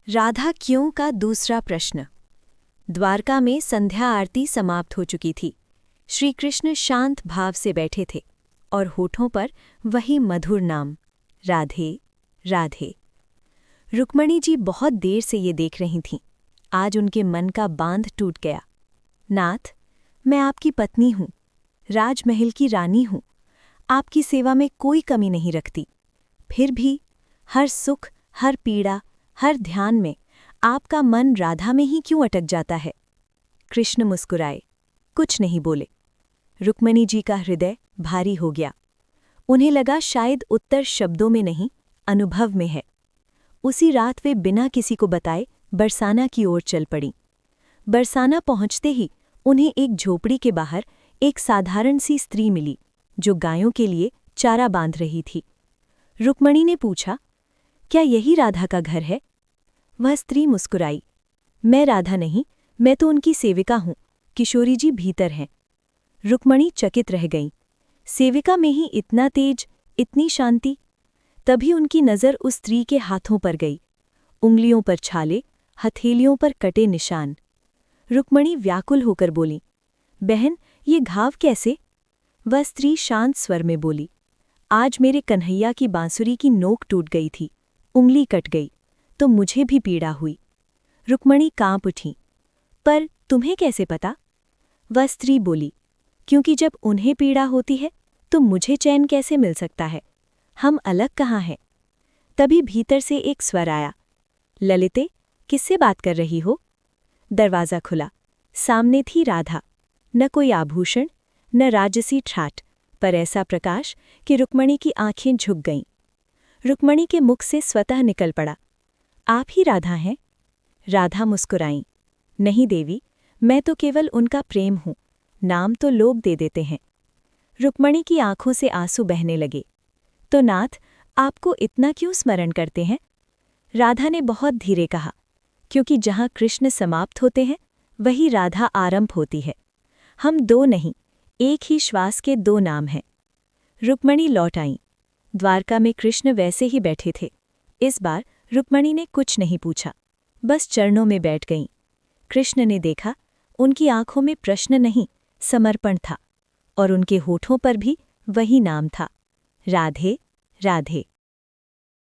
राधा क्यों का दूसरा प्रश्न। द्वारका में संध्या आरती समाप्त हो चुकी थी। श्री कृष्ण शांत भाव से बैठे थे और होठों पर वही मधुर नाम, राधे राधे। रुक्मणी जी बहुत देर से ये देख रही थीं। आज उनके मन का बांध टूट गया। नाथ, मैं आपकी पत्नी हूँ, राजमहल की रानी हूँ, आपकी सेवा में कोई कमी नहीं रखती। फिर भी हर सुख, हर पीड़ा, हर ध्यान में आपका मन राधा में ही क्यों अटक जाता है? कृष्ण मुस्कुराए, कुछ नहीं बोले। रुक्मणी जी का हृदय भारी हो गया। उन्हें लगा शायद उत्तर शब्दों में नहीं, अनुभव में है। उसी रात वे बिना किसी को बताए बरसाना की ओर चल पड़ी। बरसाना पहुंचते ही उन्हें एक झोपड़ी के बाहर एक साधारण सी स्त्री मिली जो गायों के लिए चारा बांध रही थी। रुक्मणी ने पूछा, क्या यही राधा का घर है? वह स्त्री मुस्कुराई, मैं राधा नहीं, मैं तो उनकी सेविका हूँ, किशोरी जी भीतर हैं। रुक्मणी चकित रह गईं। सेविका में ही इतना तेज, इतनी शांति। तभी उनकी नज़र उस स्त्री के हाथों पर गई। उंगलियों पर छाले, हथेलियों पर कटे निशान। रुक्मणी व्याकुल होकर बोली, बहन, ये घाव कैसे? वह स्त्री शांत स्वर में बोली, आज मेरे कन्हैया की बांसुरी की नोक टूट गई थी, उंगली कट गई, तो मुझे भी पीड़ा हुई। रुक्मणी कांप उठी, पर तुम्हें कैसे पता? वह स्त्री बोली, क्योंकि जब उन्हें पीड़ा होती है तो मुझे चैन कैसे मिल सकता है? हम अलग कहाँ हैं? तभी भीतर से एक स्वर आया, ललिते, किससे बात कर रही हो? दरवाज़ा खुला। सामने थी राधा। न कोई आभूषण, न राजसी ठाठ, पर ऐसा प्रकाश कि रुक्मणी की आंखें झुक गईं। रुक्मणी के मुख से स्वतः निकल पड़ा, आप ही राधा हैं? राधा मुस्कुराईं, नहीं देवी, मैं तो केवल उनका प्रेम हूँ, नाम तो लोग दे देते हैं। रुक्मणी की आंखों से आंसू बहने लगे। तो नाथ, आपको इतना क्यों स्मरण करते हैं? राधा ने बहुत धीरे कहा, क्योंकि जहाँ कृष्ण समाप्त होते हैं वही राधा आरंभ होती है। हम दो नहीं, एक ही श्वास के दो नाम हैं। रुक्मणी लौट आईं। द्वारका में कृष्ण वैसे ही बैठे थे। इस बार रुक्मणी ने कुछ नहीं पूछा, बस चरणों में बैठ गईं। कृष्ण ने देखा, उनकी आंखों में प्रश्न नहीं, समर्पण था, और उनके होठों पर भी वही नाम था, राधे राधे।